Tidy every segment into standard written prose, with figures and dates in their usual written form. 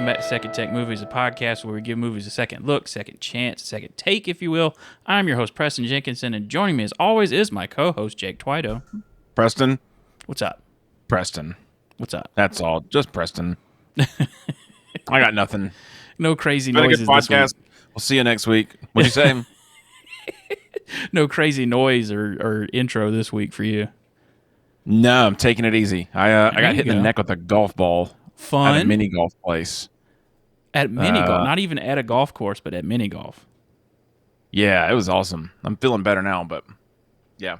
welcome back to Second Take Movies, a podcast where we give movies a second look, second chance, second take, if you will. I'm your host, Preston Jenkinson, and joining me as always is my co-host, Jake Twido. Preston? What's up? Preston. What's up? That's all. Just Preston. I got nothing. No crazy Been noises a good podcast. this week. We'll see you next week. What'd you say? No crazy noise or intro this week for you. No, I'm taking it easy. I got hit in the neck with a golf ball. Fun? At a mini golf place. At mini golf. Not even at a golf course, but at mini golf. Yeah, it was awesome. I'm feeling better now, but yeah.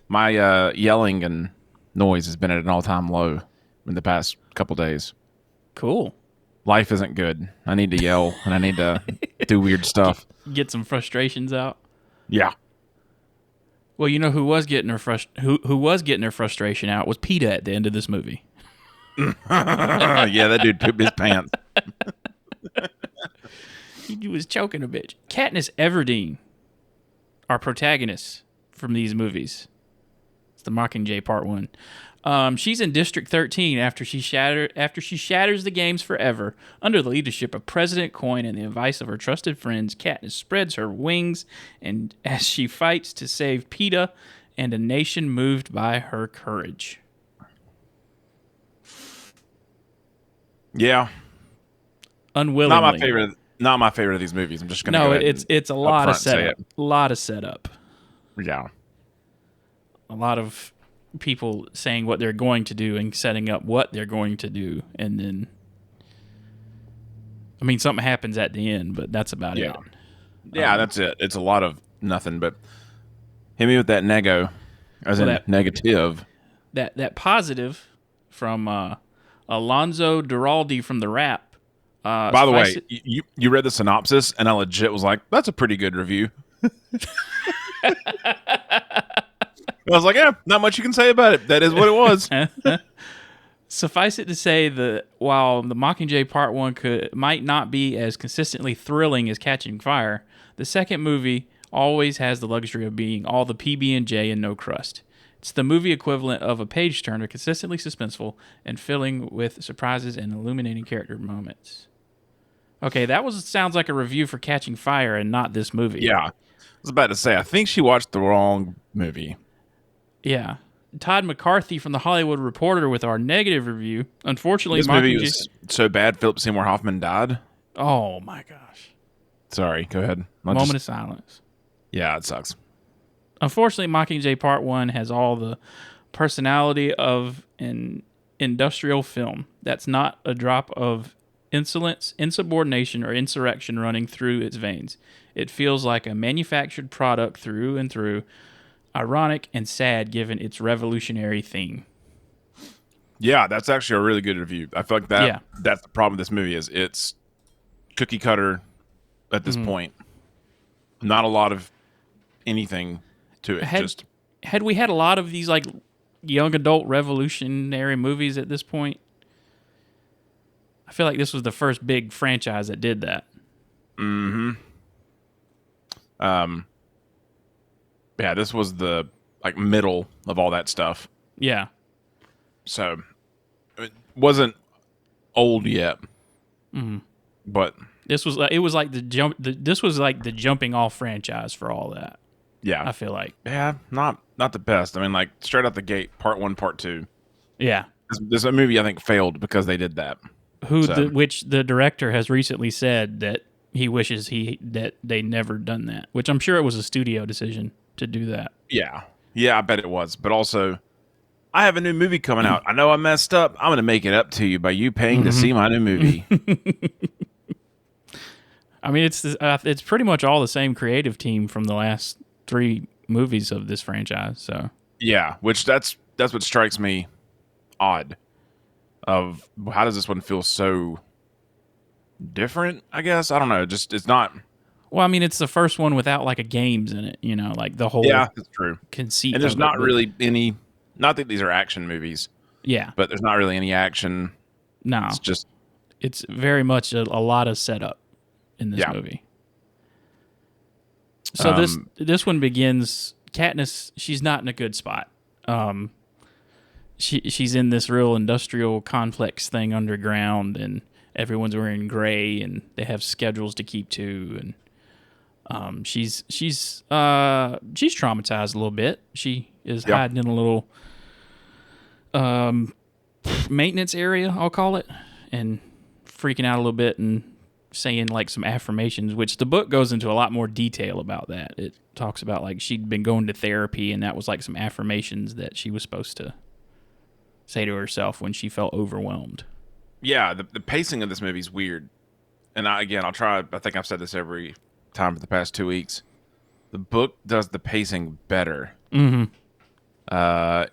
My yelling and noise has been at an all-time low in the past couple days. Cool. Life isn't good. I need to yell and I need to do weird stuff. Get some frustrations out. Yeah. Well, you know who was getting her frustration out was PETA at the end of this movie. Yeah, that dude pooped his pants. He was choking a bitch. Katniss Everdeen, our protagonist from these movies. It's the Mockingjay Part 1. She's in District 13 after she shatters the games forever. Under the leadership of President Coin and the advice of her trusted friends, Katniss spreads her wings and as she fights to save PETA and a nation moved by her courage. Yeah. Unwillingly. Not my favorite of these movies. I'm just gonna No, go ahead it's a lot of setup. Yeah. A lot of people saying what they're going to do and setting up what they're going to do, and then something happens at the end, but that's about it. Yeah, that's it. It's a lot of nothing, but hit me with that negative. That positive from Alonzo Duralde from The Rap. By the way, you read the synopsis, and I legit was like, that's a pretty good review. I was like, yeah, not much you can say about it. That is what it was. Suffice it to say that while the Mockingjay Part 1 might not be as consistently thrilling as Catching Fire, the second movie always has the luxury of being all the PB&J and no crust. It's the movie equivalent of a page-turner, consistently suspenseful and filling with surprises and illuminating character moments. Okay, sounds like a review for Catching Fire and not this movie. Yeah. I was about to say, I think she watched the wrong movie. Yeah. Todd McCarthy from The Hollywood Reporter with our negative review. Unfortunately, this movie was so bad, Philip Seymour Hoffman died. Oh, my gosh. Sorry, go ahead. Moment of silence. Yeah, it sucks. Unfortunately, Mockingjay Part 1 has all the personality of an industrial film. That's not a drop of insolence, insubordination, or insurrection running through its veins. It feels like a manufactured product through and through, ironic and sad given its revolutionary theme. Yeah, that's actually a really good review. I feel like that's the problem with this movie is it's cookie cutter at this point. Not a lot of anything to it. Had we had a lot of these like young adult revolutionary movies at this point? I feel like this was the first big franchise that did that. Mm-hmm. Yeah, this was the middle of all that stuff. Yeah. So it wasn't old yet. Mm-hmm. But this was the jumping off franchise for all that. Yeah. I feel like. Yeah, not the best. Straight out the gate, Part 1, Part 2. Yeah. This movie I think failed because they did that. Which the director has recently said that he wishes that they never done that. Which I'm sure it was a studio decision to do that. Yeah. Yeah, I bet it was. But also, I have a new movie coming out. I know I messed up. I'm going to make it up to you by you paying to see my new movie. It's pretty much all the same creative team from the last 3 movies of this franchise. So yeah, which that's what strikes me odd. Of how does this one feel so different? I guess I don't know. Just it's not. Well, it's the first one without like a games in it. Like the whole that's true conceit. And there's not really any. Not that these are action movies. Yeah, but there's not really any action. No, it's very much a lot of setup in this movie. So this one begins. Katniss, she's not in a good spot. She's in this real industrial complex thing underground, and everyone's wearing gray, and they have schedules to keep to, and she's traumatized a little bit. She is hiding in a little maintenance area, I'll call it, and freaking out a little bit and saying like some affirmations, which the book goes into a lot more detail about that. It talks about like she'd been going to therapy, and that was like some affirmations that she was supposed to say to herself when she felt overwhelmed. Yeah, the pacing of this movie is weird. And I'll try. I think I've said this every time for the past 2 weeks. The book does the pacing better. Mm-hmm.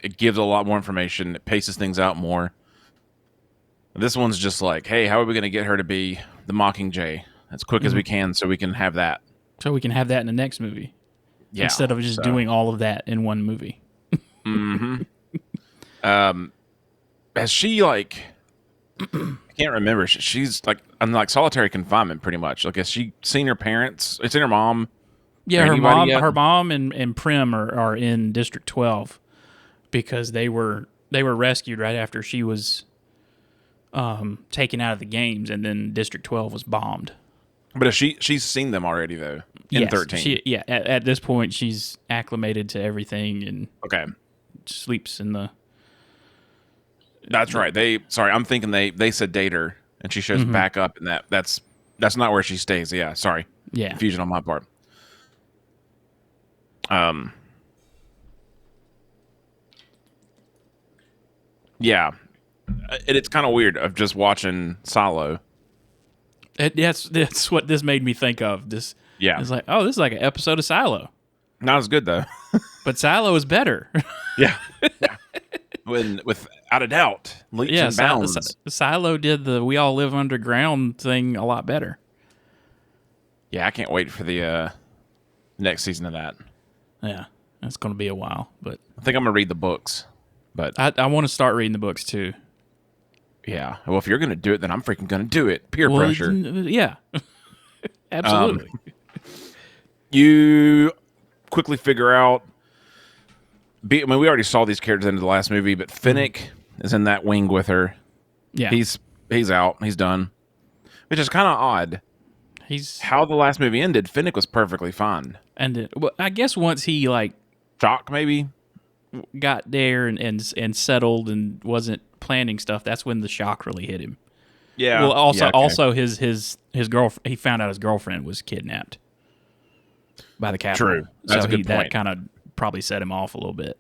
It gives a lot more information. It paces things out more. This one's just like, hey, how are we going to get her to be the Mockingjay as quick as we can so we can have that? So we can have that in the next movie. Yeah. Instead of just doing all of that in one movie. Mm-hmm. Has she, like... I can't remember. She's like in like solitary confinement, pretty much. Like, has she seen her parents? It's in her mom. Yeah, her mom and Prim are in District 12 because they were rescued right after she was taken out of the games, and then District 12 was bombed. But she's seen them already though in 13. At this point she's acclimated to everything and sleeps in the. That's right. I'm thinking they sedate her and she shows back up, and that's not where she stays. Yeah, sorry. Yeah. Confusion on my part. Yeah. It's kind of weird of just watching Silo. That's what this made me think of. It's like, oh, this is like an episode of Silo. Not as good though. But Silo is better. Yeah. Without a doubt, leaps and bounds. Silo did the "we all live underground" thing a lot better. Yeah, I can't wait for the next season of that. Yeah, it's going to be a while, but I think I'm gonna read the books. But I want to start reading the books too. Yeah, well, if you're gonna do it, then I'm freaking gonna do it. Peer pressure. Yeah, absolutely. You quickly figure out. We already saw these characters in the last movie, but Finnick is in that wing with her. Yeah, he's out. He's done, which is kind of odd. How the last movie ended. Finnick was perfectly fine, and I guess once he shock maybe got there and settled and wasn't planning stuff, that's when the shock really hit him. Yeah. Well, also his girlfriend. He found out his girlfriend was kidnapped by the Capitol. True, that's a good point. That kind of probably set him off a little bit.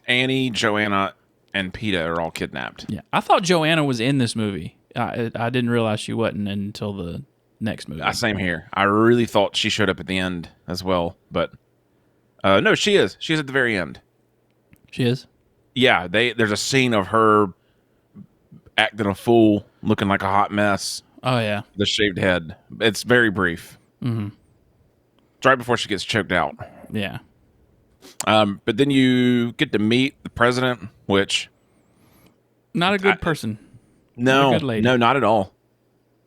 Annie, Joanna, and Peta are all kidnapped. Yeah, I thought Joanna was in this movie. I didn't realize she wasn't until the next movie. Same here. I really thought she showed up at the end as well, but no, she is. She's at the very end. She is? Yeah, there's a scene of her acting a fool, looking like a hot mess. Oh, yeah. The shaved head. It's very brief. Mm-hmm. It's right before she gets choked out. Yeah. But then you get to meet the president, which... Not a good person. No, not a good lady. No, not at all.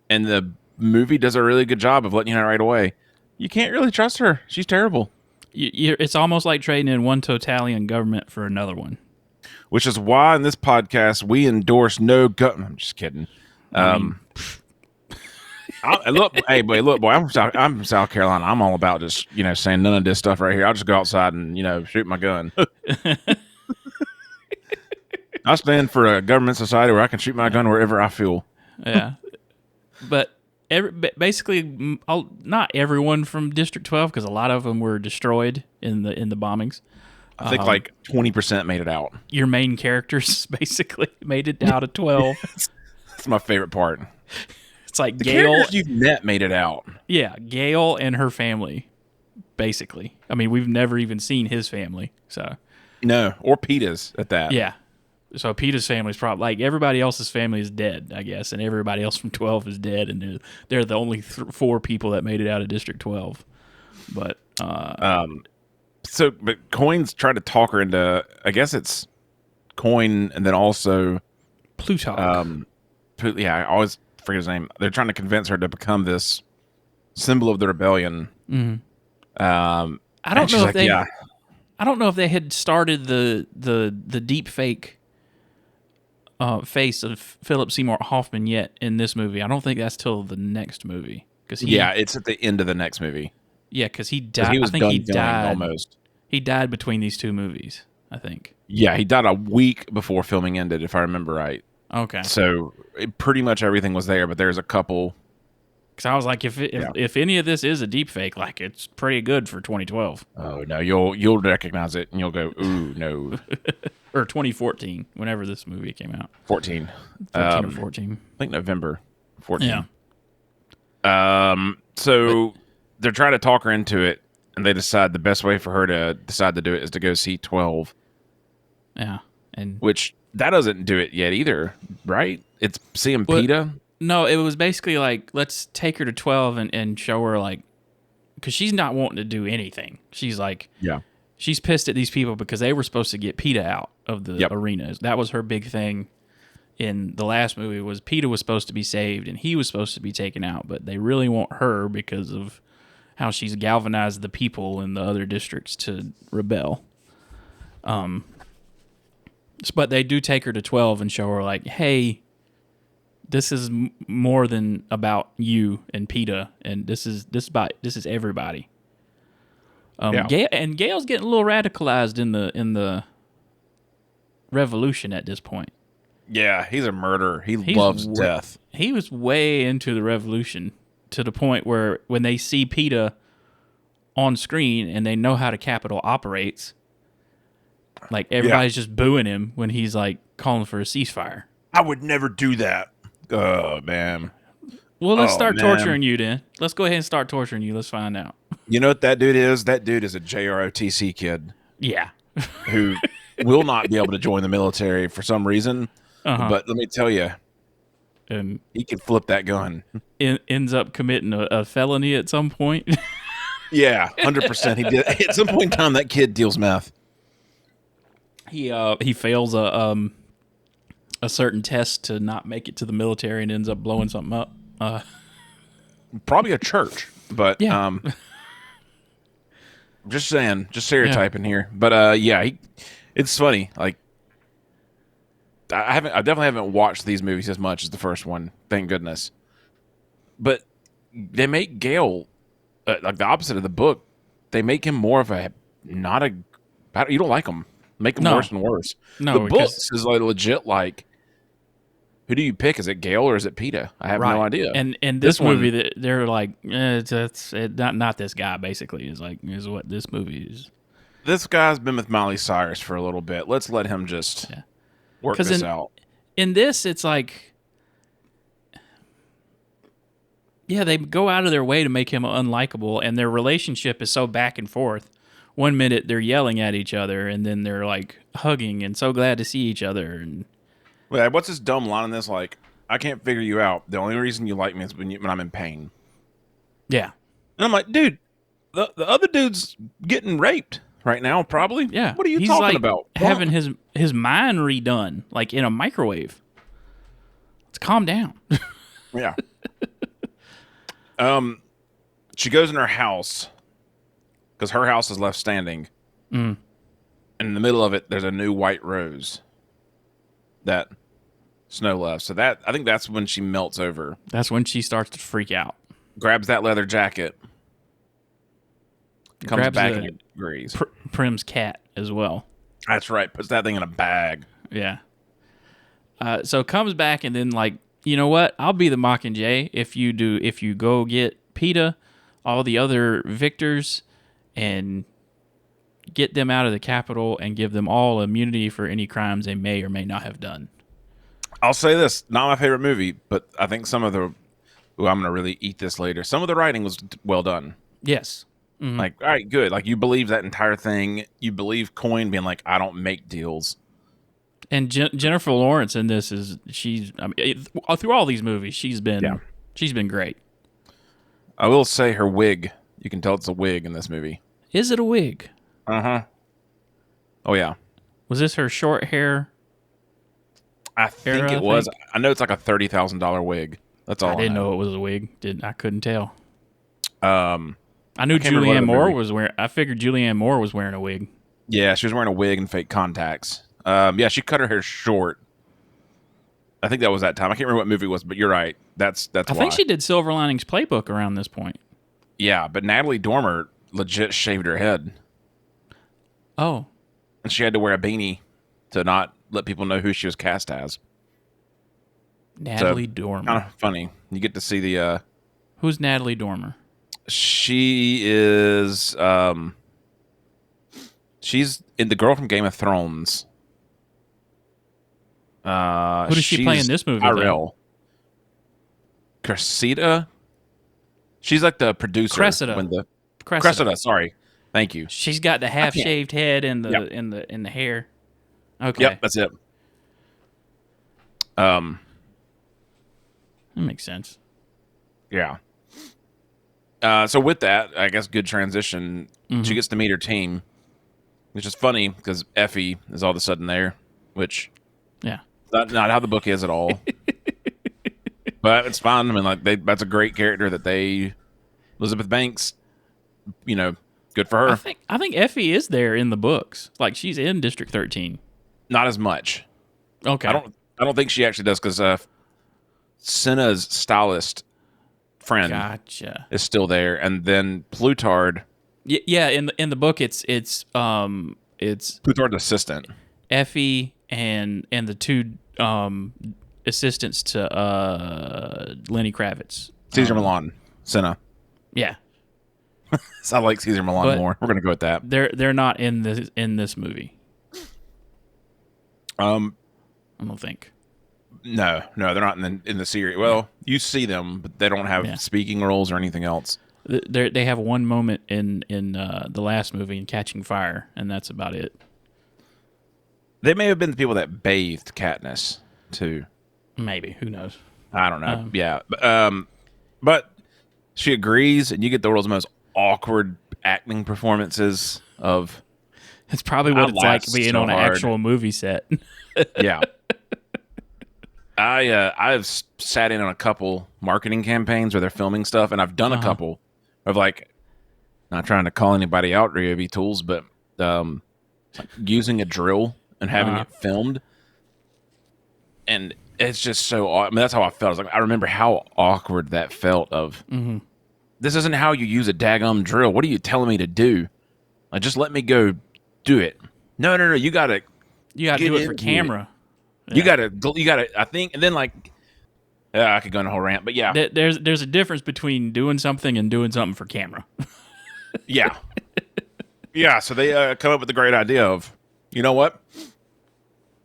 And the movie does a really good job of letting you know right away. You can't really trust her. She's terrible. It's almost like trading in one totalitarian government for another one. Which is why in this podcast we endorse no government. I'm just kidding. Look, boy, I'm from South Carolina. I'm all about just saying none of this stuff right here. I'll just go outside and shoot my gun. I stand for a government society where I can shoot my gun wherever I feel. Yeah, but basically, not everyone from District 12, because a lot of them were destroyed in the bombings. I think like 20% made it out. Your main characters basically made it out of 12. That's my favorite part. It's like the Gail. Characters you've met made it out. Yeah, Gail and her family, basically. I mean, we've never even seen his family, so no, or Peta's at that. Yeah, so Peta's family's probably like everybody else's family is dead, I guess, and everybody else from 12 is dead, and they're the only 4 people that made it out of District 12. But but Coin's trying to talk her into. I guess it's Coin, and then also Plutarch. I always forget his name. They're trying to convince her to become this symbol of the rebellion. Mm-hmm. I don't know if I don't know if they had started the deep fake face of Philip Seymour Hoffman yet in this movie. I don't think that's till the next movie. Yeah, it's at the end of the next movie. Yeah, because he died. He was I think he done filming died almost. He died between these two movies, I think. Yeah, he died a week before filming ended, if I remember right. Okay. So pretty much everything was there, but there's a couple. Because I was like, if any of this is a deep fake, like it's pretty good for 2012. Oh no, you'll recognize it and you'll go, ooh no. Or 2014, whenever this movie came out. 14. 13 or 14. I think November 14. Yeah. So they're trying to talk her into it, and they decide the best way for her to decide to do it is to go see 12. Yeah. And which that doesn't do it yet either, right? It's seeing PETA. No, it was basically like, let's take her to 12 and show her, like, because she's not wanting to do anything. She's like, she's pissed at these people because they were supposed to get PETA out of the arenas. That was her big thing in the last movie, was PETA was supposed to be saved and he was supposed to be taken out, but they really want her because of how she's galvanized the people in the other districts to rebel. But they do take her to 12 and show her, like, hey, this is more than about you and PETA, and this is everybody. Gail's getting a little radicalized in the revolution at this point. Yeah, he's a murderer. He loves death. He was way into the revolution to the point where when they see PETA on screen and they know how the Capitol operates, like everybody's just booing him when he's like calling for a ceasefire. I would never do that. Oh, man. Well, let's start torturing you then. Let's go ahead and start torturing you. Let's find out. You know what that dude is? That dude is a JROTC kid. Yeah. Who will not be able to join the military for some reason. But let me tell you, he can flip that gun. Ends up committing a felony at some point. Yeah, 100%. He did. At some point in time, that kid deals meth. He fails a certain test to not make it to the military and ends up blowing something up. Probably a church, but just saying, just stereotyping here. But it's funny. Like I definitely haven't watched these movies as much as the first one, thank goodness. But they make Gale like the opposite of the book. They make him more of a you don't like him. Make him worse and worse. No, the books is like legit. Like, who do you pick? Is it Gale or is it PETA? I have no idea. And this movie, they're like, not this guy. Basically, is what this movie is. This guy's been with Miley Cyrus for a little bit. Let's let him just work this out. In this, it's like, they go out of their way to make him unlikable, and their relationship is so back and forth. One minute they're yelling at each other, and then they're like hugging and so glad to see each other. And what's this dumb line in this? Like, I can't figure you out. The only reason you like me is when I'm in pain. Yeah, and I'm like, dude, the other dude's getting raped right now, probably. Yeah, what are you talking about? Having his mind redone, like in a microwave. Let's calm down. Yeah. She goes in her house. Because her house is left standing. And in the middle of it, there's a new white rose that Snow left. So I think that's when she melts over. That's when she starts to freak out. Grabs that leather jacket. Comes back and agrees. Prim's cat as well. That's right. Puts that thing in a bag. Yeah. So comes back and then like, you know what? I'll be the Mockingjay if you go get PETA, all the other victors, and get them out of the Capitol and give them all immunity for any crimes they may or may not have done. I'll say this, not my favorite movie, but I think some of the... I'm going to really eat this later. Some of the writing was well done. Yes. Mm-hmm. Like, all right, good. Like, you believe that entire thing. You believe Coyne being like, I don't make deals. And Jennifer Lawrence in this through all these movies, she's been great. I will say her wig... You can tell it's a wig in this movie. Is it a wig? Uh-huh. Oh, yeah. Was this her short hair? I think it was. I know it's like a $30,000 wig. That's all I didn't know it was a wig. I couldn't tell. I knew Julianne Moore was wearing... I figured Julianne Moore was wearing a wig. Yeah, she was wearing a wig and fake contacts. She cut her hair short. I think that was that time. I can't remember what movie it was, but you're right. That's I why. think she did Silver Linings Playbook around this point. Yeah, but Natalie Dormer legit shaved her head. Oh. And she had to wear a beanie to not let people know who she was cast as. Natalie Dormer. Kind of funny. You get to see the... Who's Natalie Dormer? She is... she's in the girl from Game of Thrones. Who does she play in this movie? Tyrell. Cressida? She's like the producer. Cressida, sorry. Thank you. She's got the half-shaved head and the hair. Okay. Yep, that's it. That makes sense. Yeah. So with that, I guess good transition. Mm-hmm. She gets to meet her team, which is funny because Effie is all of a sudden there, which not how the book is at all. But it's fine. I mean, like that's a great character that Elizabeth Banks, good for her. I think Effie is there in the books. Like she's in District 13. Not as much. Okay. I don't think she actually does because Cinna's stylist friend is still there, and then Plutard. Yeah, in the book it's Plutard's assistant. Effie and the two assistants to Lenny Kravitz. Caesar Milan, Cinna. Yeah. So I like Caesar Milan more. We're gonna go with that. They're not in this movie. I don't think. No, they're not in the series. Well, you see them, but they don't have speaking roles or anything else. They have one moment in the last movie in Catching Fire, and that's about it. They may have been the people that bathed Katniss too. Maybe, who knows? I don't know. But she agrees, and you get the world's most awkward acting performances of. It's probably what it's like being on an actual movie set. Yeah. I've sat in on a couple marketing campaigns where they're filming stuff, and I've done a couple of not trying to call anybody out or AV tools, but using a drill and having it filmed, and it's just so. I mean, that's how I felt. I remember how awkward that felt. This isn't how you use a daggum drill. What are you telling me to do? Just let me go do it. No. You gotta do it for camera. You gotta. I think, and then I could go on a whole rant, but yeah, there's a difference between doing something and doing something for camera. Yeah. So they come up with the great idea of, you know what?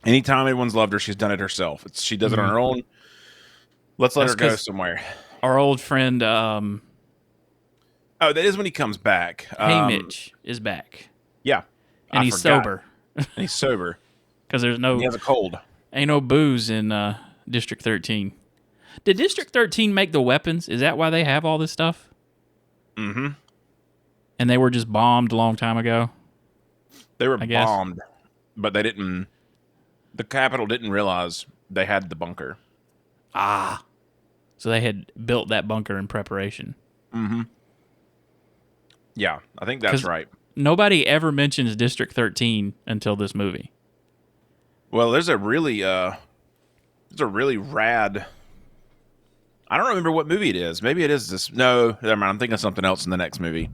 Anytime anyone's loved her, she's done it herself. She does it on her own. Let's let her go somewhere. Our old friend. Oh, that is when he comes back. Mitch is back. Yeah, and he's sober. He's sober because he has a cold. Ain't no booze in District 13. Did District 13 make the weapons? Is that why they have all this stuff? Mm-hmm. And they were just bombed a long time ago? They were bombed, but they didn't... The Capitol didn't realize they had the bunker. Ah. So they had built that bunker in preparation. Mm-hmm. Yeah, I think that's right. Nobody ever mentions District 13 until this movie. Well, there's a really rad... I don't remember what movie it is. Maybe it is this... No, never mind. I'm thinking of something else in the next movie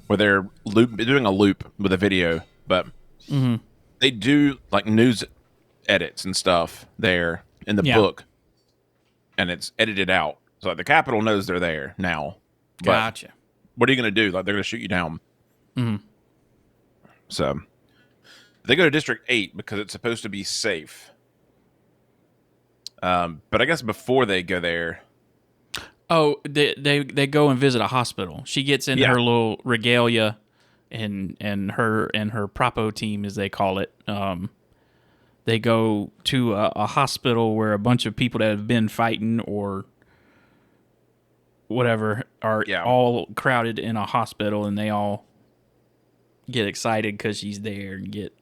where they're doing a loop with a video, but they do news edits and stuff there in the book, and it's edited out. So the Capitol knows they're there now. Gotcha. What are you going to do? They're going to shoot you down. Mm-hmm. So... They go to District 8 because it's supposed to be safe. But I guess before they go there... Oh, they go and visit a hospital. She gets in her little regalia and her propo team, as they call it. They go to a hospital where a bunch of people that have been fighting or whatever are all crowded in a hospital, and they all get excited because she's there and get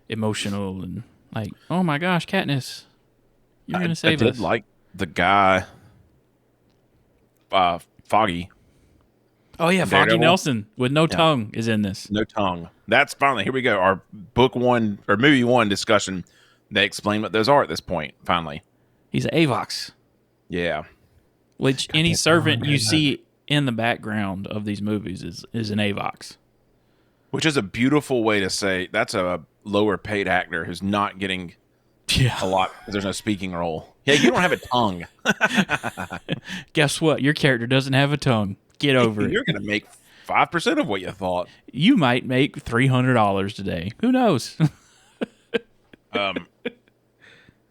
emotional and oh my gosh, Katniss, you're gonna save us. I did like the guy, Foggy. Oh yeah, Foggy Nelson with no tongue is in this. No tongue. That's finally, here we go. Our book one or movie one discussion. They explain what those are at this point, finally. He's an AVOX. Yeah. Which any servant you see in the background of these movies is an AVOX. Which is a beautiful way to say that's a lower paid actor who's not getting a lot because there's no speaking role. Yeah, you don't have a tongue. Guess what? Your character doesn't have a tongue. Get over it. You're going to make 5% of what you thought. You might make $300 today. Who knows?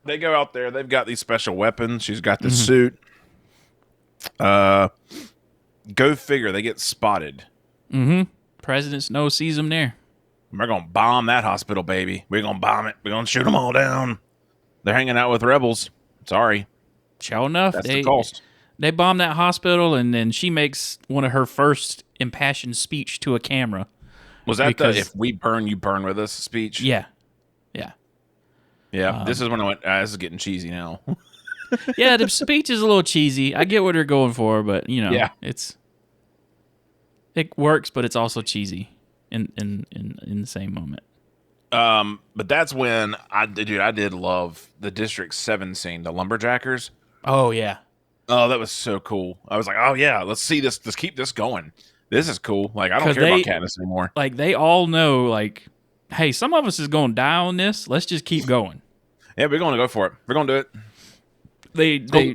They go out there. They've got these special weapons. She's got the suit. Go figure. They get spotted. President Snow sees them there. We're going to bomb that hospital, baby. We're going to bomb it. We're going to shoot them all down. They're hanging out with rebels. Sorry. Sure enough, that's the cost. They bomb that hospital, and then she makes one of her first impassioned speech to a camera. Was that the "if we burn, you burn with us" speech? Yeah. This is when I went, this is getting cheesy now. Yeah, the speech is a little cheesy. I get what they're going for, but, it works, but it's also cheesy in the same moment. But that's when I did love the District 7 scene, the lumberjackers. Oh, yeah. Oh, that was so cool. I was like, oh, yeah, let's see this. Let's keep this going. This is cool. Like, I don't care about Katniss anymore. Like, they all know, like, hey, some of us is going to die on this. Let's just keep going. Yeah, we're going to go for it. We're going to do it.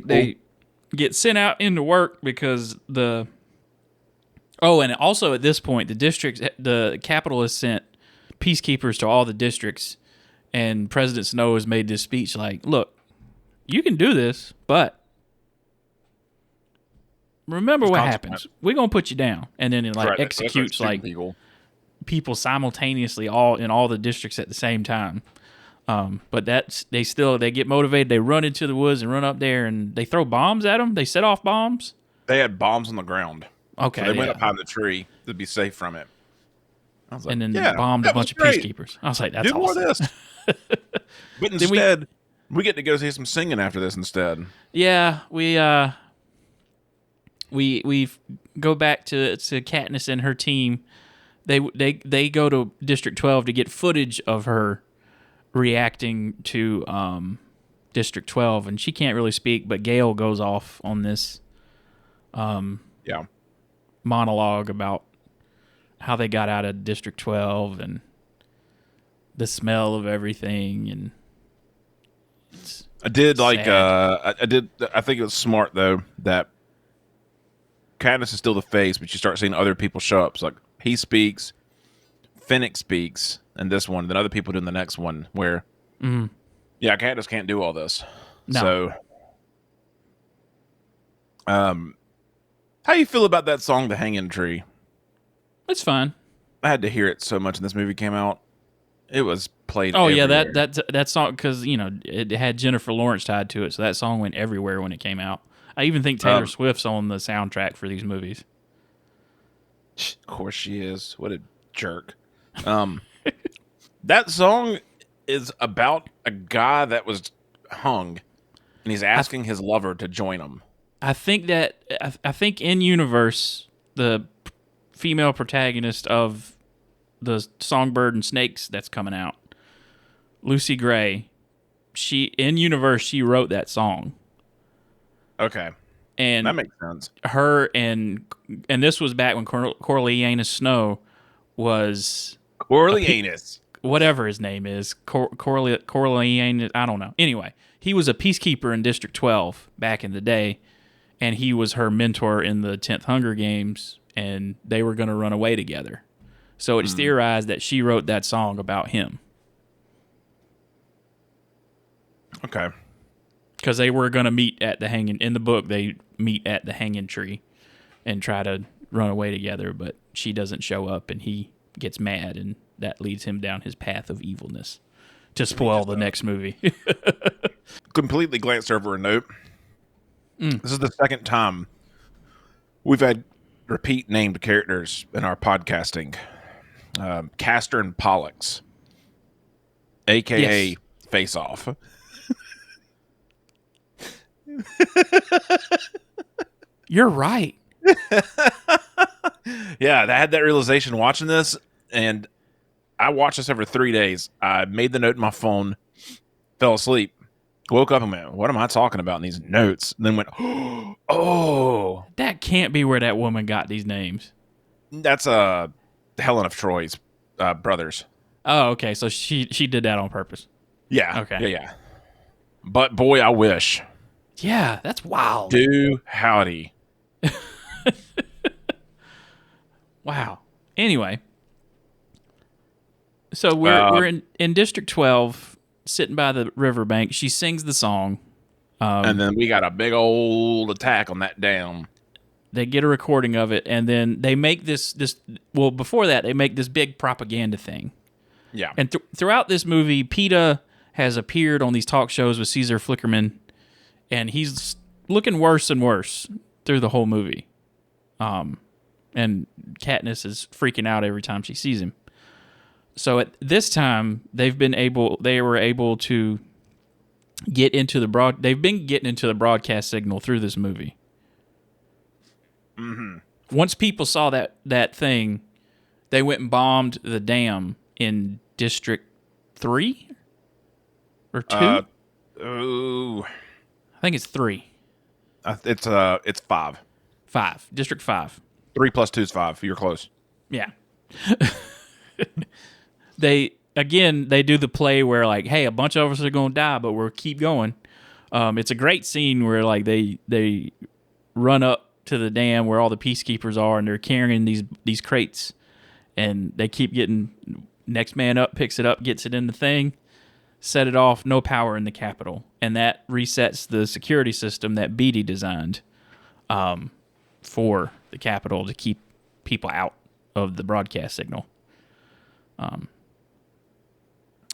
They get sent out into work because and also at this point, the Capitol has sent peacekeepers to all the districts, and President Snow has made this speech like, look, you can do this, but remember what happens. We're going to put you down. And then it executes like people simultaneously in all the districts at the same time. But they get motivated. They run into the woods and run up there, and they throw bombs at them. They set off bombs. They had bombs on the ground. Okay, so they went up behind the tree to be safe from it. I was like, and then bombed a bunch of peacekeepers. I was like, that's awesome. Do more of this. But instead, we get to go see some singing after this instead. Yeah, we go back to Katniss and her team. They go to District 12 to get footage of her reacting to District 12, and she can't really speak, but Gale goes off on this monologue about how they got out of District 12 and the smell of everything. And I think it was smart though that Katniss is still the face, but you start seeing other people show up. So like he speaks, Finnick speaks in this one, then other people do in the next one where Katniss can't do all this. No. So how you feel about that song, The Hanging Tree? It's fine. I had to hear it so much when this movie came out. It was played everywhere. That song, because it had Jennifer Lawrence tied to it, so that song went everywhere when it came out. I even think Taylor Swift's on the soundtrack for these movies. Of course she is. What a jerk. That song is about a guy that was hung, and he's asking his lover to join him. I think in universe, the female protagonist of the Songbird and Snakes that's coming out, Lucy Gray, she wrote that song. Okay. And that makes sense. Her and this was back when Coriolanus Snow was Coriolanus, whatever his name is, Coriolanus, I don't know. Anyway, he was a peacekeeper in District 12 back in the day, and he was her mentor in the 10th Hunger Games, and they were going to run away together. So it's theorized that she wrote that song about him. Okay. Because they were going to meet at the in the book, they meet at the hanging tree and try to run away together, but she doesn't show up, and he gets mad, and that leads him down his path of evilness to spoil the next movie. Completely glanced over a note. This is the second time we've had repeat named characters in our podcasting. Castor and Pollux, a.k.a. Face Off. You're right. Yeah, I had that realization watching this, and I watched this over 3 days. I made the note in my phone, fell asleep, woke up and went, "What am I talking about in these notes?" And then went, "Oh, That can't be where that woman got these names. that's Helen of Troy's brothers." Oh, okay. So she did that on purpose. Yeah, Okay. yeah. But boy, I wish. Yeah, that's wild. Do howdy. Wow. Anyway, so we're in District 12, sitting by the riverbank. She sings the song. And then we got a big old attack on that dam. They get a recording of it, and then they make this. Well, before that, they make this big propaganda thing. Yeah. And throughout this movie, PETA has appeared on these talk shows with Caesar Flickerman, and he's looking worse and worse through the whole movie. And Katniss is freaking out every time she sees him. So at this time, they were able to get into the they've been getting into the broadcast signal through this movie. Mm-hmm. Once people saw that thing, they went and bombed the dam in District 3 or 2. Oh, I think it's 3. it's 5. 5. District 5. 3 plus 2 is 5. You're close. Yeah. They do the play where, like, hey, a bunch of us are going to die, but we'll keep going. It's a great scene where, like, they run up to the dam where all the peacekeepers are, and they're carrying these crates, and they keep getting, next man up picks it up, gets it in the thing, set it off, no power in the Capitol. And that resets the security system that Beatty designed for the Capitol to keep people out of the broadcast signal.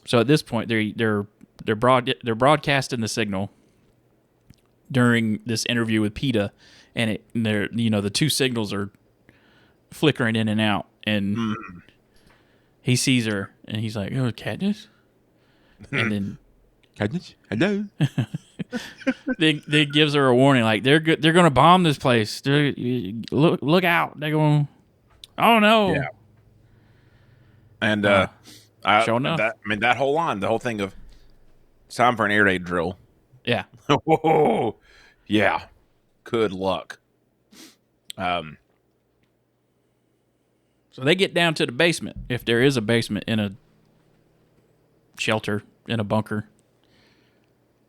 So at this point, they're broadcasting the signal during this interview with PETA, and the two signals are flickering in and out, and he sees her, and he's like, "Oh, Katniss," and then Katniss, hello. they gives her a warning, like they're going to bomb this place. Look out! They're going. Oh no! Yeah. And sure enough. that whole line, the whole thing of it's time for an air raid drill. Yeah. Whoa. Yeah. Good luck. So they get down to the basement, if there is a basement in a shelter, in a bunker.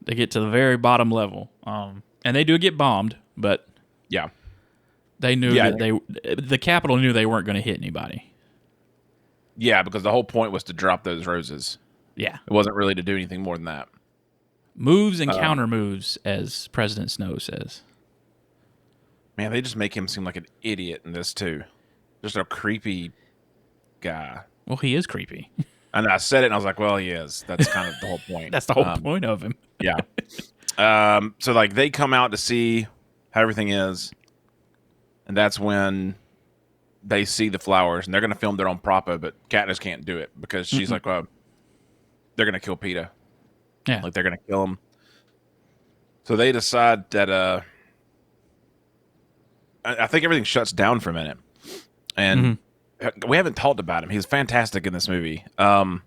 They get to the very bottom level, and they do get bombed, but yeah, they knew that the Capitol knew they weren't going to hit anybody. Yeah, because the whole point was to drop those roses. Yeah, it wasn't really to do anything more than that. Moves and counter moves, as President Snow says. Man, they just make him seem like an idiot in this too. Just a creepy guy. Well, he is creepy. And I said it, and I was like, "Well, he is." That's kind of the whole point. That's the whole point of him. Yeah. So like they come out to see how everything is, and that's when they see the flowers, and they're going to film their own propo, but Katniss can't do it because she's like, "Well, they're going to kill PETA." Yeah, like they're going to kill him. So they decide that I think everything shuts down for a minute, and we haven't talked about him. He's fantastic in this movie. I'm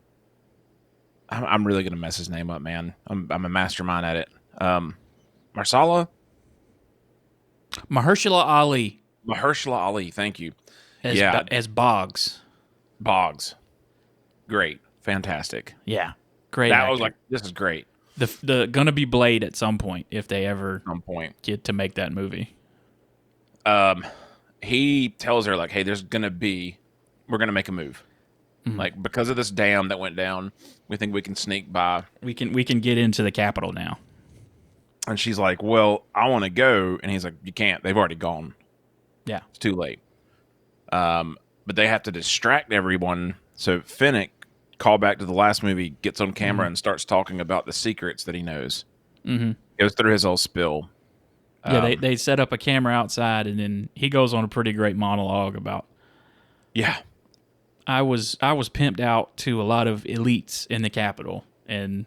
really gonna mess his name up, man. I'm a mastermind at it. Mahershala Ali. Mahershala Ali. Thank you. As Boggs. Boggs. Great. Fantastic. Yeah. Great. That actor. was like, this is great. The gonna be Blade at some point if they ever get to make that movie. He tells her like, "Hey, we're gonna make a move. Like because of this dam that went down, we think we can sneak by. We can get into the Capitol now." And she's like, "Well, I want to go," and he's like, "You can't. They've already gone. Yeah, it's too late." But they have to distract everyone. So Finnick, call back to the last movie, gets on camera and starts talking about the secrets that he knows. Goes through his whole spill. Yeah, they set up a camera outside, and then he goes on a pretty great monologue about. Yeah, I was pimped out to a lot of elites in the Capitol, and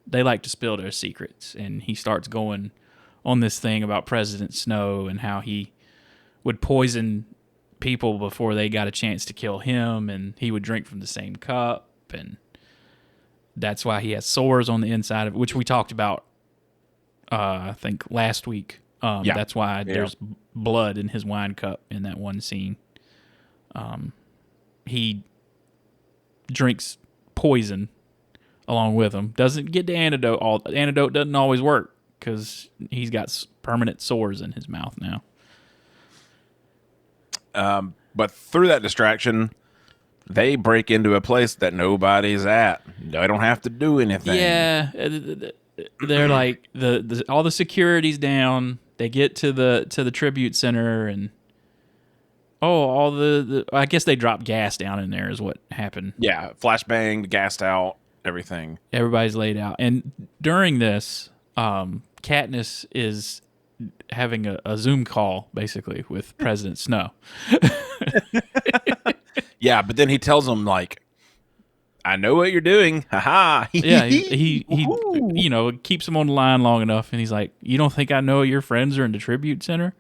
they like to spill their secrets. And he starts going on this thing about President Snow and how he would poison people before they got a chance to kill him, and he would drink from the same cup, and that's why he has sores on the inside of it, which we talked about, I think, last week. That's why there's blood in his wine cup in that one scene. He drinks poison along with him. Doesn't get the antidote. The antidote doesn't always work because he's got permanent sores in his mouth now. But through that distraction, they break into a place that nobody's at. They don't have to do anything. Yeah, they're like all the security's down. They get to the tribute center and all the I guess they dropped gas down in there is what happened. Yeah, flashbanged, gassed out, everything. Everybody's laid out, and during this, Katniss is having a Zoom call basically with President Snow. Yeah, but then he tells him like, "I know what you're doing." Ha Yeah, he keeps him on the line long enough, and he's like, "You don't think I know your friends are in the tribute center?"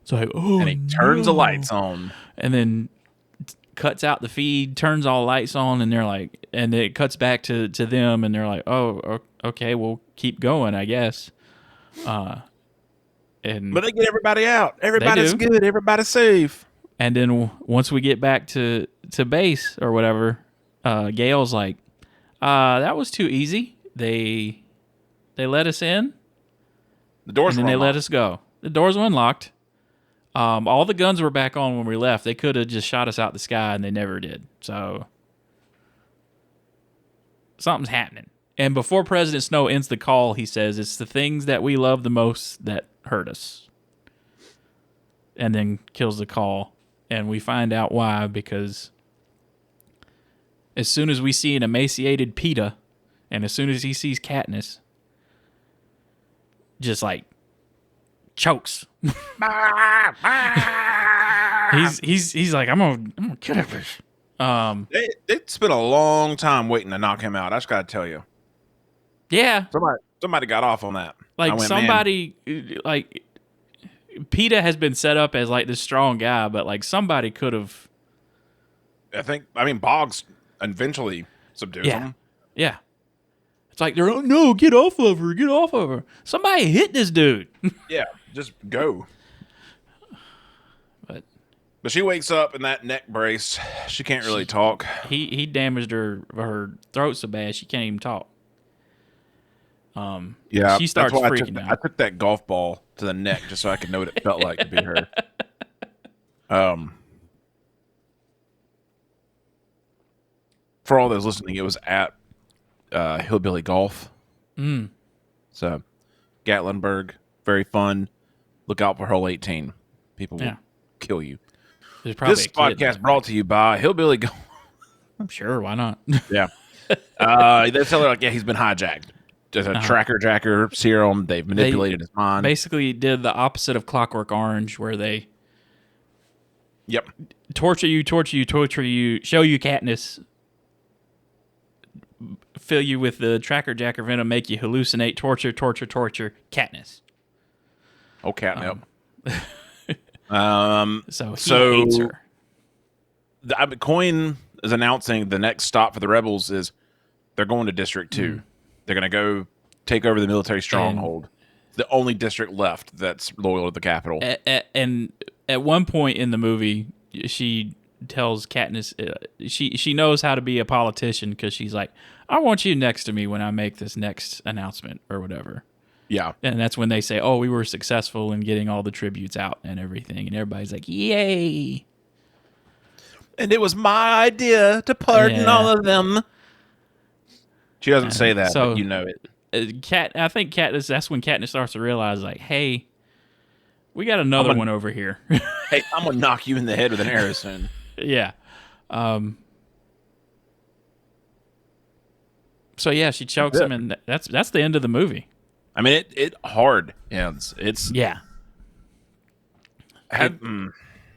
It's like, oh, and he turns the lights on, and then cuts out the feed, turns all the lights on, and they're like, and it cuts back to them, and they're like, "Oh, okay, we'll keep going, I guess." But they get everybody out. Everybody's good. Everybody's safe. And then once we get back to base or whatever, Gail's like, "That was too easy. They let us in. The doors and were then unlocked. They let us go. The doors were unlocked. All the guns were back on when we left. They could have just shot us out the sky, and they never did. So something's happening." And before President Snow ends the call, he says, "It's the things that we love the most that hurt us." And then kills the call. And we find out why, because as soon as we see an emaciated PETA, and as soon as he sees Katniss, just like chokes. he's like, I'm gonna kill that bitch. They spent a long time waiting to knock him out. I just gotta tell you. Yeah. Somebody got off on that. Like somebody, like PETA has been set up as like this strong guy, but like somebody could have. I mean, Boggs eventually subdues him. Yeah. It's like, no, get off of her. Get off of her. Somebody hit this dude. Yeah, just go. But she wakes up in that neck brace. She can't really talk. He damaged her throat so bad she can't even talk. Yeah, she starts freaking out. I took that golf ball to the neck just so I could know what it felt like to be her. For all those listening, it was at Hillbilly Golf. So, Gatlinburg, very fun. Look out for hole 18. People will kill you. This podcast brought to you by Hillbilly Golf. Sure, why not? Yeah. They tell her like, he's been hijacked. Just a tracker jacker serum. They've manipulated his mind. Basically did the opposite of Clockwork Orange, where they torture you, show you Katniss, fill you with the tracker jacker venom, make you hallucinate, torture, Katniss. Oh, catnip. So he hates her. Coin is announcing the next stop for the rebels is they're going to District 2. They're going to go take over the military stronghold. It's the only district left that's loyal to the capital. And at one point in the movie, she tells Katniss she knows how to be a politician because she's like, "I want you next to me when I make this next announcement," or whatever. Yeah. And that's when they say, "Oh, we were successful in getting all the tributes out and everything." And everybody's like, "Yay." And it was my idea to pardon all of them. She doesn't say that, but you know it. I think Katniss, that's when Katniss starts to realize, like, hey, we got another one over here. Hey, I'm going to knock you in the head with an arrow soon. Yeah. So, yeah, she chokes him, and that's the end of the movie. I mean, it hard ends. It's... Yeah.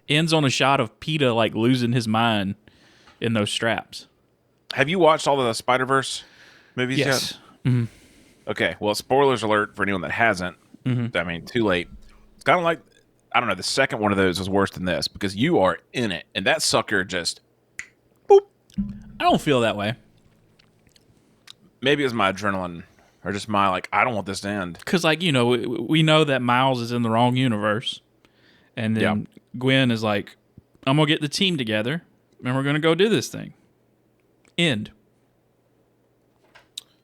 Ends on a shot of PETA, like, losing his mind in those straps. Have you watched all the Spider-Verse movies yet? Mm-hmm. Okay, well, spoilers alert for anyone that hasn't. I mean, too late. It's kind of like, I don't know, the second one of those was worse than this because you are in it, and that sucker just, boop. I don't feel that way. maybe it was my adrenaline or just my like I don't want this to end. Because like we know that Miles is in the wrong universe, and Yeah. then Gwen is like, "I'm gonna get the team together, and we're gonna go do this thing." End.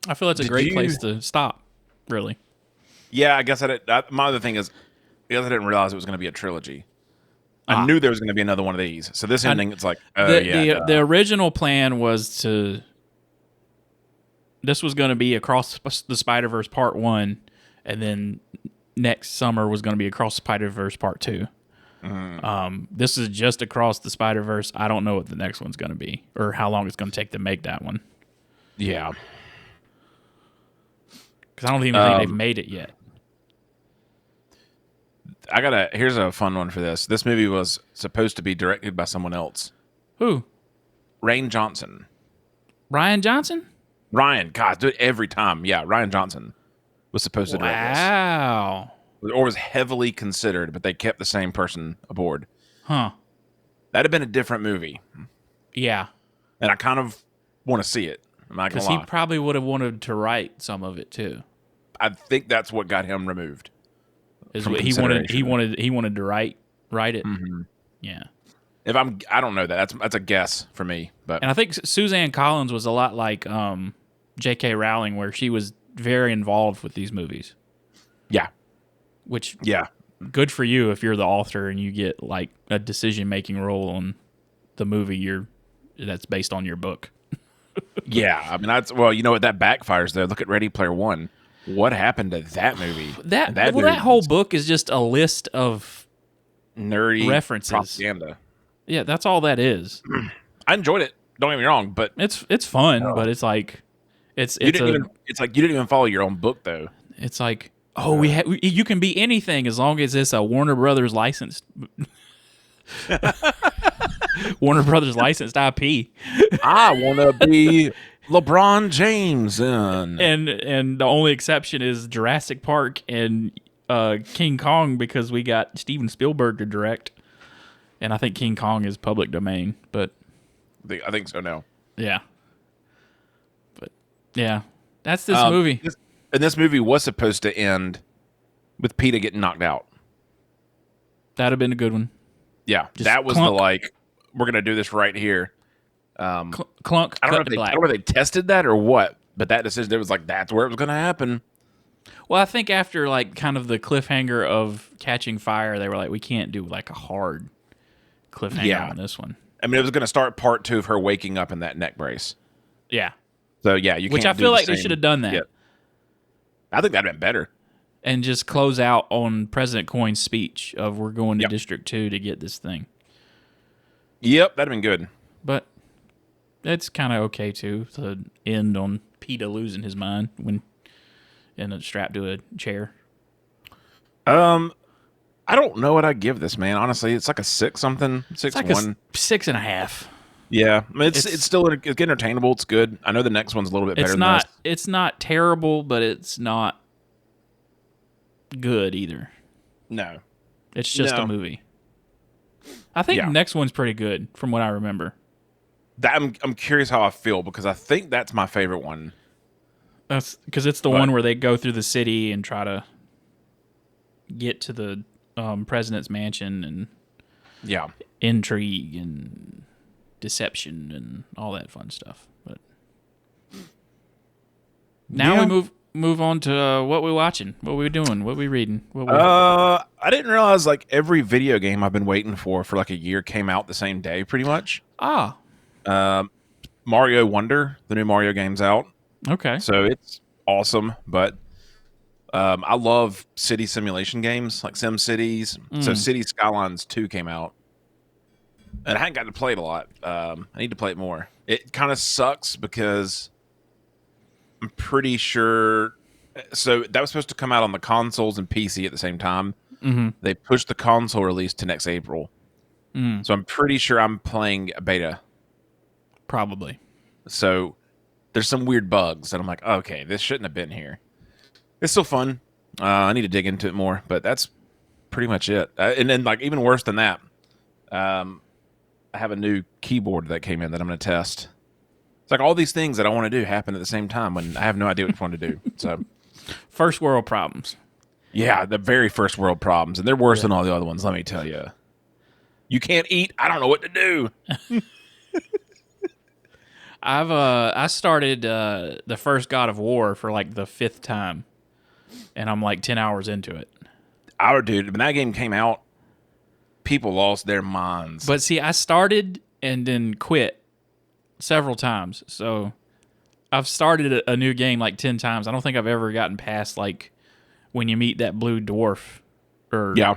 I feel that's a great place to stop. Really. Yeah, I guess my other thing is, I guess I didn't realize it was going to be a trilogy. I knew there was going to be another one of these. So this ending, it's like, the original plan was this was going to be Across the Spider-Verse Part 1, and then next summer was going to be Across the Spider-Verse Part 2. This is just Across the Spider-Verse. I don't know what the next one's going to be or how long it's going to take to make that one. Yeah. Because I don't even think they've made it yet. Here's a fun one for this. This movie was supposed to be directed by someone else. Who? Rian Johnson. Rian Johnson? Ryan. God, do it every time. Yeah, Rian Johnson was supposed to direct this. Wow. Or was heavily considered, but they kept the same person aboard. Huh. That'd have been a different movie. Yeah. And I kind of want to see it. I'm not gonna lie. Because he probably would have wanted to write some of it too. I think that's what got him removed. He wanted to write it. Mm-hmm. Yeah. I don't know that. That's a guess for me. But and I think Suzanne Collins was a lot like J.K. Rowling, where she was very involved with these movies. Yeah. Which yeah, good for you if you're the author and you get like a decision making role on the movie that's based on your book. Yeah, I mean well, you know what, that backfires though. Look at Ready Player One. What happened to that movie? That whole book is just a list of nerdy references, propaganda. Yeah, that's all that is. I enjoyed it. Don't get me wrong, but it's fun. But it's like it's like you didn't even follow your own book though. It's like you can be anything as long as it's a Warner Brothers licensed. Warner Brothers licensed IP. I want to be LeBron James and the only exception is Jurassic Park and King Kong, because we got Steven Spielberg to direct, and I think King Kong is public domain. But I think so now. Yeah. But yeah, that's this movie. And this movie was supposed to end with PETA getting knocked out. That'd have been a good one. Yeah, Just that was clunk. the like, we're gonna do this right here. Clunk. I don't know if they tested that or what, but that decision, it was like that's where it was gonna happen. Well, I think after like kind of the cliffhanger of Catching Fire, they were like, we can't do like a hard cliffhanger on this one. I mean, it was gonna start part 2 of her waking up in that neck brace. Yeah. So yeah, you which can't I feel do like the they same should have done that. yet. I think that'd been better. And just close out on President Coin's speech of we're going to District 2 to get this thing. Yep, that'd been good. But it's kind of okay too to end on PETA losing his mind when strapped to a chair. I don't know what I'd give this, man. Honestly, it's like a 6 something, 6 like 1, 6.5. Yeah, I mean, it's still it's entertainable. It's good. I know the next one's a little bit better than this. It's not terrible, but it's not good either. No, it's just a movie. I think the next one's pretty good from what I remember. I'm curious how I feel because I think that's my favorite one. That's because it's the one where they go through the city and try to get to the president's mansion and intrigue and deception and all that fun stuff. But now we move on to what we're watching, what we're doing, what we're reading. I didn't realize like every video game I've been waiting for like a year came out the same day, pretty much. Mario Wonder, the new Mario game's out. Okay, so it's awesome, but I love city simulation games like Sim Cities. So City Skylines 2 came out. And I hadn't gotten to play it a lot. I need to play it more. It kind of sucks because I'm pretty sure... So that was supposed to come out on the consoles and PC at the same time. Mm-hmm. They pushed the console release to next April. So I'm pretty sure I'm playing a beta. Probably. So there's some weird bugs. And I'm like, okay, this shouldn't have been here. It's still fun. I need to dig into it more. But that's pretty much it. And then like even worse than that... I have a new keyboard that came in that I'm going to test. like all these things that I want to do happen at the same time when I have no idea what I want to do. So, first world problems. Yeah, the very first world problems, and they're worse than all the other ones. Let me tell you. You can't eat. I don't know what to do. I started the first God of War for like the 5th time, and I'm like 10 hours into it. Dude, when that game came out, people lost their minds. But see, I started and then quit several times. So I've started a new game like 10 times. I don't think I've ever gotten past like when you meet that blue dwarf. Yeah.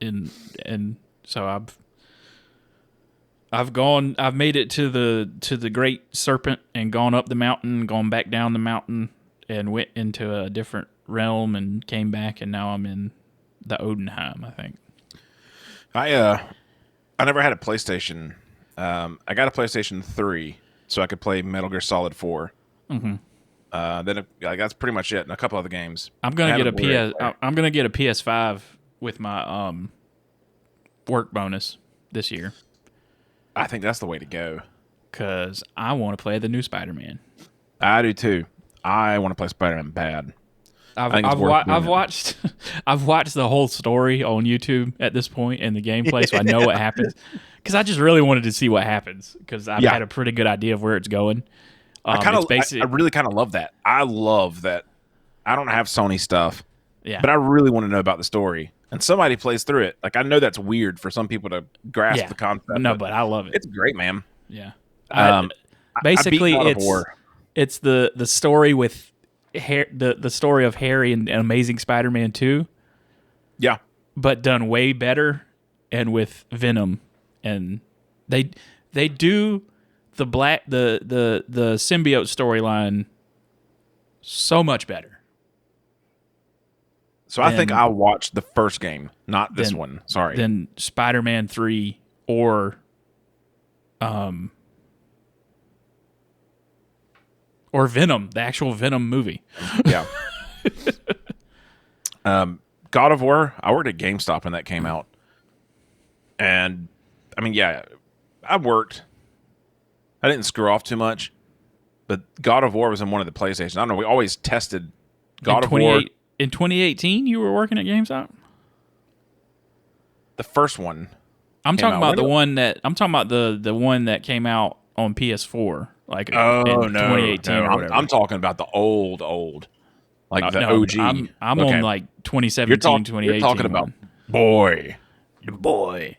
And so I've made it to the great serpent and gone up the mountain, gone back down the mountain, and went into a different realm and came back, and now I'm in the Odenheim, I think. I never had a PlayStation. I got a PlayStation 3 so I could play Metal Gear Solid 4. Mm-hmm. That's pretty much it, and a couple other games. I'm gonna get a PS5 with my work bonus this year. I think that's the way to go. Because I want to play the new Spider-Man. I do too. I want to play Spider-Man bad. I've watched the whole story on YouTube at this point in the gameplay, so I know what happens. Because I just really wanted to see what happens. Because I've had a pretty good idea of where it's going. I really kind of love that. I love that. I don't have Sony stuff, but I really want to know about the story. And somebody plays through it. Like, I know that's weird for some people to grasp the concept. No, but I love it. It's great, man. Yeah. Basically, it's the story with the story of Harry and Amazing Spider-Man 2. Yeah. But done way better and with Venom. And they do the symbiote storyline so much better. So I think I'll watch the first game, not this one. Sorry. Then Spider-Man 3 or Venom, the actual Venom movie. Yeah. God of War, I worked at GameStop when that came out. And, I mean, yeah, I worked. I didn't screw off too much. But God of War was in one of the PlayStations. I don't know. We always tested God of War. In 2018, you were working at GameStop? The first one. I'm talking about the one that came out on PS4, like in 2018 or whatever. I'm talking about the old, like the OG. I'm on like 2017, 2018. You're talking about Boy.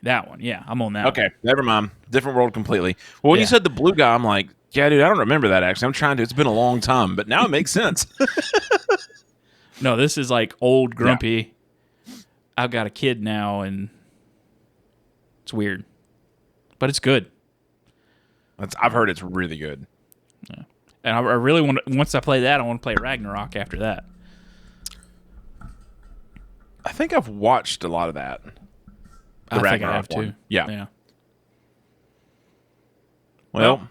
That one, yeah, I'm on that. Okay, never mind. Different world completely. Well, when you said the blue guy, I'm like, yeah, dude, I don't remember that actually. I'm trying to. It's been a long time, but now it makes sense. No, this is like old grumpy. Yeah. I've got a kid now, and it's weird, but it's good. I've heard it's really good. Yeah. And I really want to, once I play that, I want to play Ragnarok after that. I think I've watched a lot of that. I think I have too. Yeah. Well,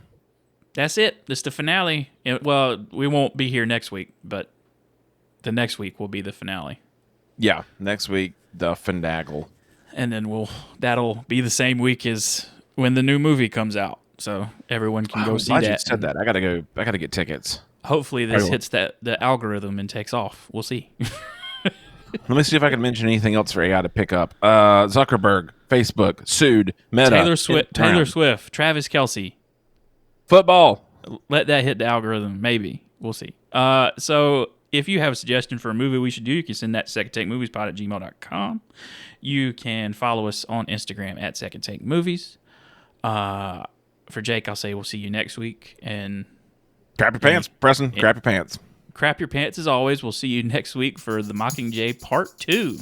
that's it. This is the finale. Well, we won't be here next week, but the next week will be the finale. Yeah, next week, the Findagle. And then that'll be the same week as when the new movie comes out. So everyone can go see that. You said that. I gotta get tickets. Hopefully this hits the algorithm and takes off. We'll see. Let me see if I can mention anything else for AI to pick up. Zuckerberg, Facebook, sued, Meta, Taylor Swift, Travis Kelce. Football. Let that hit the algorithm. Maybe. We'll see. So if you have a suggestion for a movie we should do, you can send that to secondtakemoviespod@gmail.com. You can follow us on Instagram at Second Take Movies. For Jake, I'll say we'll see you next week. And crap your pants, Preston. Crap your pants. Crap your pants as always. We'll see you next week for The Mockingjay Part 2.